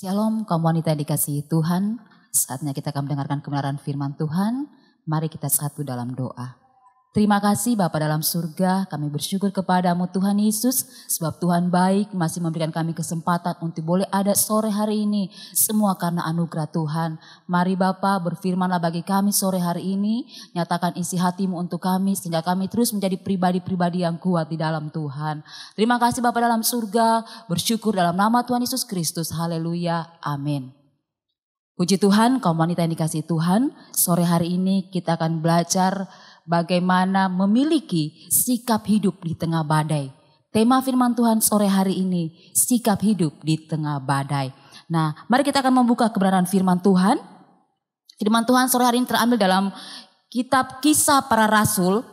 Shalom kaum wanita yang dikasihi Tuhan, saatnya kita akan mendengarkan kebenaran firman Tuhan. Mari kita satu dalam doa. Terima kasih Bapa dalam surga, kami bersyukur kepadamu Tuhan Yesus, sebab Tuhan baik masih memberikan kami kesempatan untuk boleh ada sore hari ini. Semua karena anugerah Tuhan. Mari Bapa berfirmanlah bagi kami sore hari ini, nyatakan isi hatimu untuk kami sehingga kami terus menjadi pribadi-pribadi yang kuat di dalam Tuhan. Terima kasih Bapa dalam surga, bersyukur dalam nama Tuhan Yesus Kristus. Haleluya, amin. Puji Tuhan, kaum wanita yang dikasihi Tuhan, sore hari ini kita akan belajar bagaimana memiliki sikap hidup di tengah badai. Tema firman Tuhan sore hari ini, sikap hidup di tengah badai. Nah, mari kita akan membuka kebenaran firman Tuhan. Firman Tuhan sore hari ini terambil dalam kitab Kisah Para Rasul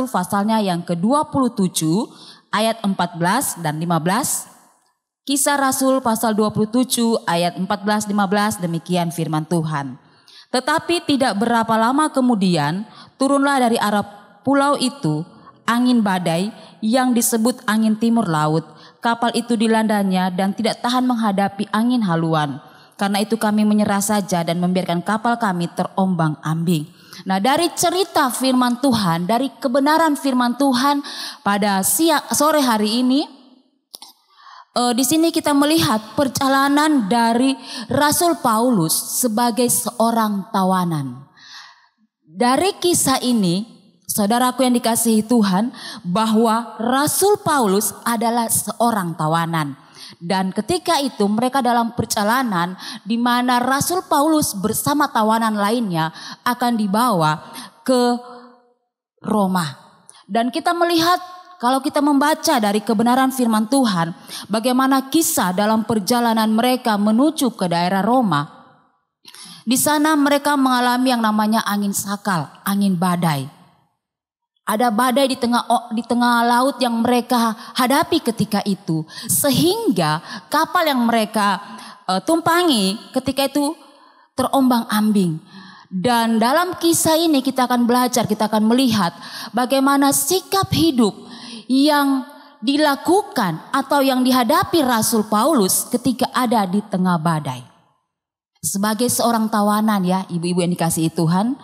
pasalnya yang ke-27 ayat 14 dan 15. Kisah Rasul pasal 27 ayat 14-15, demikian firman Tuhan. Tetapi tidak berapa lama kemudian turunlah dari arah pulau itu angin badai yang disebut angin timur laut. Kapal itu dilandanya dan tidak tahan menghadapi angin haluan. Karena itu kami menyerah saja dan membiarkan kapal kami terombang-ambing. Nah, dari cerita firman Tuhan, dari kebenaran firman Tuhan pada sore hari ini, di sini kita melihat perjalanan dari Rasul Paulus sebagai seorang tawanan. Dari kisah ini, saudaraku yang dikasihi Tuhan, bahwa Rasul Paulus adalah seorang tawanan. Dan ketika itu mereka dalam perjalanan di mana Rasul Paulus bersama tawanan lainnya akan dibawa ke Roma. Dan kita melihat, kalau kita membaca dari kebenaran firman Tuhan, bagaimana kisah dalam perjalanan mereka menuju ke daerah Roma. Di sana mereka mengalami yang namanya angin sakal, angin badai. Ada badai di tengah laut yang mereka hadapi ketika itu. Sehingga kapal yang mereka tumpangi ketika itu terombang-ambing. Dan dalam kisah ini kita akan belajar, kita akan melihat bagaimana sikap hidup yang dilakukan atau yang dihadapi Rasul Paulus ketika ada di tengah badai. Sebagai seorang tawanan ya, ibu-ibu yang dikasihi Tuhan,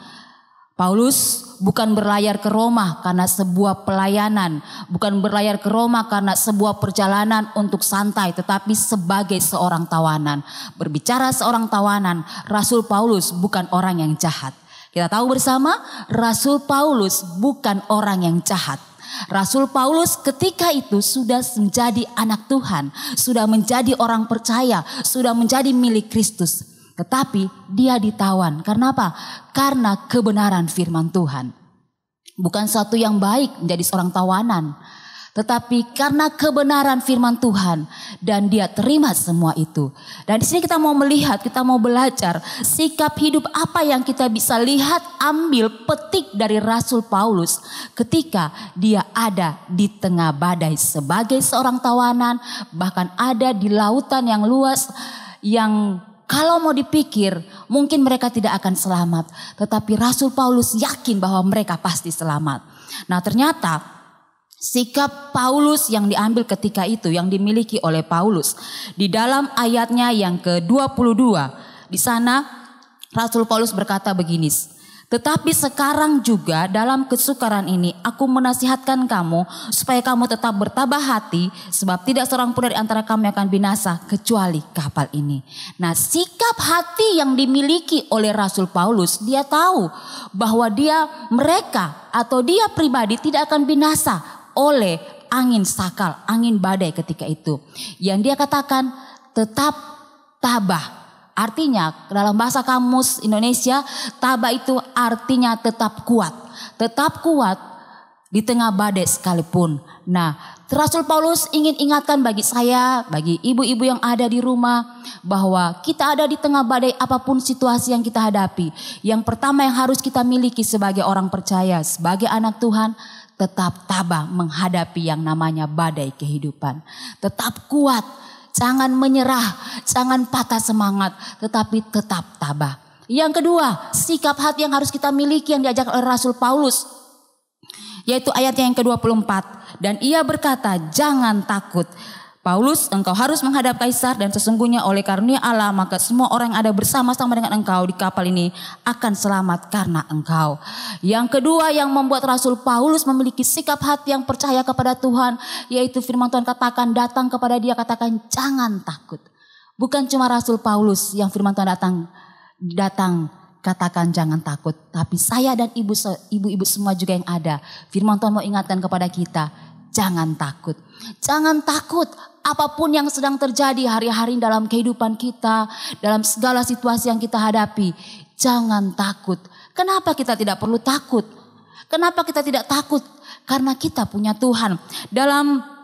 Paulus bukan berlayar ke Roma karena sebuah pelayanan, bukan berlayar ke Roma karena sebuah perjalanan untuk santai, tetapi sebagai seorang tawanan. Berbicara seorang tawanan, Rasul Paulus bukan orang yang jahat. Kita tahu bersama, Rasul Paulus bukan orang yang jahat. Rasul Paulus ketika itu sudah menjadi anak Tuhan, sudah menjadi orang percaya, sudah menjadi milik Kristus. Tetapi dia ditawan. Karena apa? Karena kebenaran firman Tuhan. Bukan satu yang baik menjadi seorang tawanan, tetapi karena kebenaran firman Tuhan dan dia terima semua itu. Dan di sini kita mau melihat, kita mau belajar sikap hidup apa yang kita bisa lihat, ambil petik dari Rasul Paulus ketika dia ada di tengah badai sebagai seorang tawanan, bahkan ada di lautan yang luas yang kalau mau dipikir mungkin mereka tidak akan selamat, tetapi Rasul Paulus yakin bahwa mereka pasti selamat. Nah, ternyata sikap Paulus yang diambil ketika itu, yang dimiliki oleh Paulus. Di dalam ayatnya yang ke-22, di sana Rasul Paulus berkata begini, tetapi sekarang juga dalam kesukaran ini aku menasihatkan kamu supaya kamu tetap bertabah hati, sebab tidak seorang pun dari antara kami akan binasa kecuali kapal ini. Nah, sikap hati yang dimiliki oleh Rasul Paulus, dia tahu bahwa mereka atau dia pribadi tidak akan binasa oleh angin sakal, angin badai ketika itu. Yang dia katakan tetap tabah. Artinya dalam bahasa kamus Indonesia, tabah itu artinya tetap kuat. Tetap kuat di tengah badai sekalipun. Nah, Rasul Paulus ingin ingatkan bagi saya, bagi ibu-ibu yang ada di rumah, bahwa kita ada di tengah badai apapun situasi yang kita hadapi. Yang pertama yang harus kita miliki sebagai orang percaya, sebagai anak Tuhan, tetap tabah menghadapi yang namanya badai kehidupan. Tetap kuat, jangan menyerah, jangan patah semangat, tetapi tetap tabah. Yang kedua, sikap hati yang harus kita miliki yang diajarkan oleh Rasul Paulus, yaitu ayatnya yang ke-24. Dan ia berkata, jangan takut. Paulus, engkau harus menghadap kaisar dan sesungguhnya oleh karunia Allah maka semua orang yang ada bersama-sama dengan engkau di kapal ini akan selamat karena engkau. Yang kedua yang membuat Rasul Paulus memiliki sikap hati yang percaya kepada Tuhan, yaitu firman Tuhan katakan, datang kepada dia katakan jangan takut. Bukan cuma Rasul Paulus yang firman Tuhan datang katakan jangan takut, tapi saya dan ibu-ibu semua juga yang ada. Firman Tuhan mau ingatkan kepada kita, jangan takut. Jangan takut apapun yang sedang terjadi hari-hari dalam kehidupan kita, dalam segala situasi yang kita hadapi. Jangan takut. Kenapa kita tidak perlu takut? Kenapa kita tidak takut? Karena kita punya Tuhan. Dalam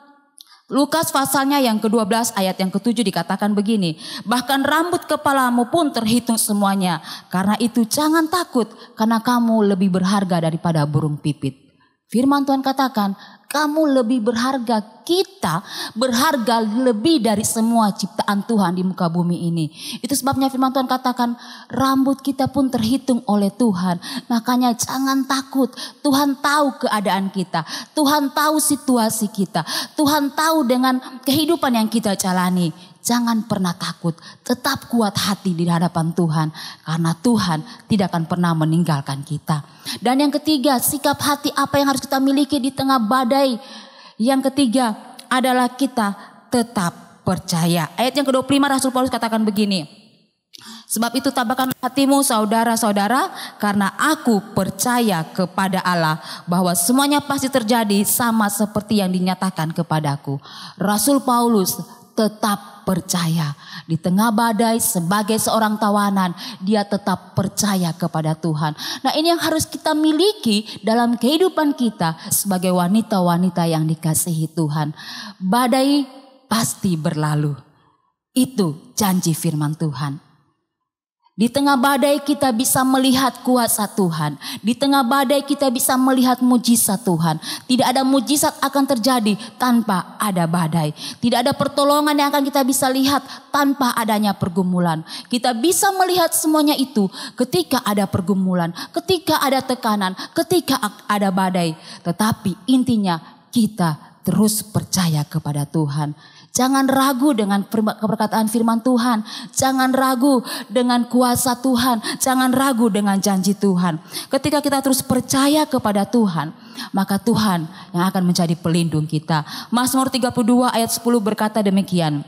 Lukas pasalnya yang ke-12 ayat yang ke-7 dikatakan begini. Bahkan rambut kepalamu pun terhitung semuanya. Karena itu jangan takut, karena kamu lebih berharga daripada burung pipit. Firman Tuhan katakan, kamu lebih berharga, kita berharga lebih dari semua ciptaan Tuhan di muka bumi ini. Itu sebabnya firman Tuhan katakan, rambut kita pun terhitung oleh Tuhan. Makanya jangan takut, Tuhan tahu keadaan kita, Tuhan tahu situasi kita, Tuhan tahu dengan kehidupan yang kita jalani. Jangan pernah takut, tetap kuat hati di hadapan Tuhan. Karena Tuhan tidak akan pernah meninggalkan kita. Dan yang ketiga, sikap hati apa yang harus kita miliki di tengah badai. Yang ketiga adalah kita tetap percaya. Ayat yang ke-25 Rasul Paulus katakan begini. Sebab itu tabahkan hatimu saudara-saudara, karena aku percaya kepada Allah bahwa semuanya pasti terjadi sama seperti yang dinyatakan kepadaku. Rasul Paulus tetap percaya di tengah badai sebagai seorang tawanan, dia tetap percaya kepada Tuhan. Nah, ini yang harus kita miliki dalam kehidupan kita sebagai wanita-wanita yang dikasihi Tuhan. Badai pasti berlalu. Itu janji firman Tuhan. Di tengah badai kita bisa melihat kuasa Tuhan. Di tengah badai kita bisa melihat mujizat Tuhan. Tidak ada mujizat akan terjadi tanpa ada badai. Tidak ada pertolongan yang akan kita bisa lihat tanpa adanya pergumulan. Kita bisa melihat semuanya itu ketika ada pergumulan, ketika ada tekanan, ketika ada badai. Tetapi intinya kita terus percaya kepada Tuhan. Jangan ragu dengan perkataan firman Tuhan. Jangan ragu dengan kuasa Tuhan. Jangan ragu dengan janji Tuhan. Ketika kita terus percaya kepada Tuhan, maka Tuhan yang akan menjadi pelindung kita. Mazmur 32 ayat 10 berkata demikian.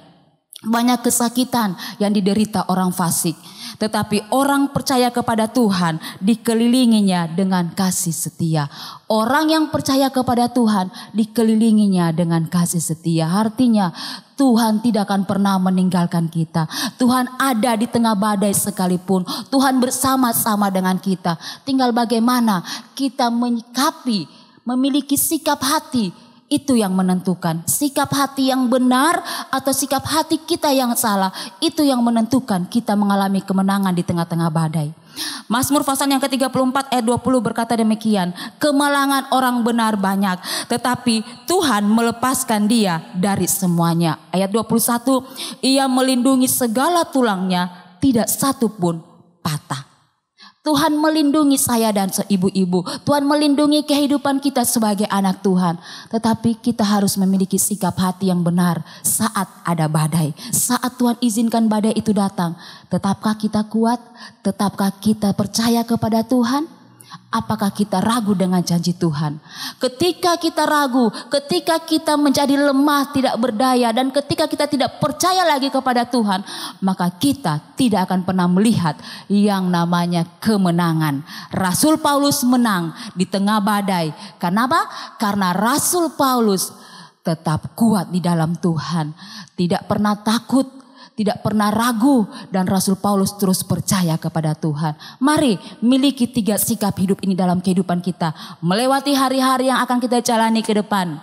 Banyak kesakitan yang diderita orang fasik, tetapi orang percaya kepada Tuhan dikelilinginya dengan kasih setia. Orang yang percaya kepada Tuhan dikelilinginya dengan kasih setia. Artinya Tuhan tidak akan pernah meninggalkan kita. Tuhan ada di tengah badai sekalipun. Tuhan bersama-sama dengan kita. Tinggal bagaimana kita menyikapi, memiliki sikap hati. Itu yang menentukan sikap hati yang benar atau sikap hati kita yang salah. Itu yang menentukan kita mengalami kemenangan di tengah-tengah badai. Mazmur pasal yang ke-34 ayat 20 berkata demikian. Kemalangan orang benar banyak, tetapi Tuhan melepaskan dia dari semuanya. Ayat 21, ia melindungi segala tulangnya, tidak satu pun patah. Tuhan melindungi saya dan ibu-ibu. Tuhan melindungi kehidupan kita sebagai anak Tuhan. Tetapi kita harus memiliki sikap hati yang benar saat ada badai. Saat Tuhan izinkan badai itu datang. Tetapkah kita kuat? Tetapkah kita percaya kepada Tuhan? Apakah kita ragu dengan janji Tuhan? Ketika kita ragu, ketika kita menjadi lemah, tidak berdaya, dan ketika kita tidak percaya lagi kepada Tuhan, maka kita tidak akan pernah melihat yang namanya kemenangan. Rasul Paulus menang di tengah badai. Kenapa? Karena Rasul Paulus tetap kuat di dalam Tuhan, tidak pernah takut, tidak pernah ragu, dan Rasul Paulus terus percaya kepada Tuhan. Mari miliki 3 sikap hidup ini dalam kehidupan kita. Melewati hari-hari yang akan kita jalani ke depan.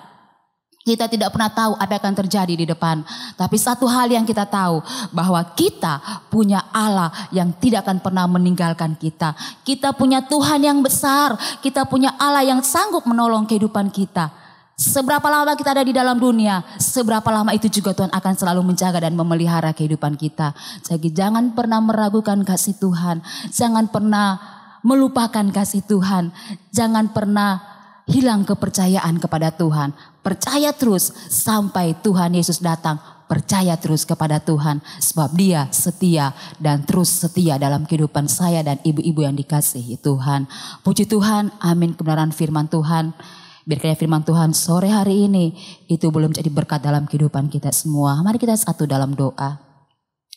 Kita tidak pernah tahu apa yang akan terjadi di depan. Tapi satu hal yang kita tahu, bahwa kita punya Allah yang tidak akan pernah meninggalkan kita. Kita punya Tuhan yang besar. Kita punya Allah yang sanggup menolong kehidupan kita. Seberapa lama kita ada di dalam dunia, seberapa lama itu juga Tuhan akan selalu menjaga dan memelihara kehidupan kita. Jadi jangan pernah meragukan kasih Tuhan. Jangan pernah melupakan kasih Tuhan. Jangan pernah hilang kepercayaan kepada Tuhan. Percaya terus sampai Tuhan Yesus datang. Percaya terus kepada Tuhan sebab Dia setia dan terus setia dalam kehidupan saya dan ibu-ibu yang dikasihi Tuhan. Puji Tuhan, amin kebenaran firman Tuhan. Biar kiranya firman Tuhan sore hari ini itu belum jadi berkat dalam kehidupan kita semua. Mari kita satu dalam doa.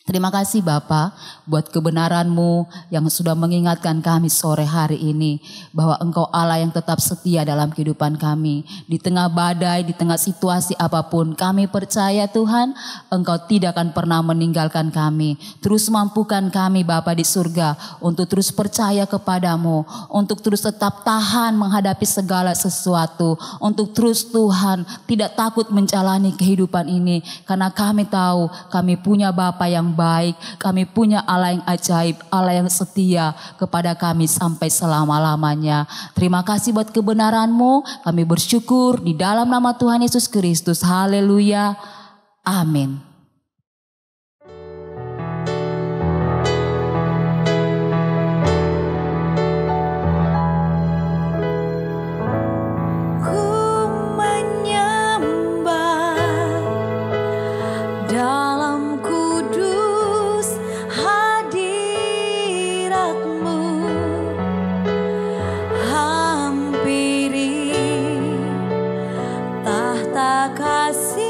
Terima kasih Bapa buat kebenaran-Mu yang sudah mengingatkan kami sore hari ini bahwa Engkau Allah yang tetap setia dalam kehidupan kami. Di tengah badai, di tengah situasi apapun, kami percaya Tuhan Engkau tidak akan pernah meninggalkan kami. Terus mampukan kami Bapa di surga untuk terus percaya kepadamu, untuk terus tetap tahan menghadapi segala sesuatu, untuk terus Tuhan tidak takut menjalani kehidupan ini karena kami tahu kami punya Bapa yang baik, kami punya Allah yang ajaib, Allah yang setia kepada kami sampai selama-lamanya. Terima kasih buat kebenaran-Mu, kami bersyukur di dalam nama Tuhan Yesus Kristus. Haleluya, amin. Kasih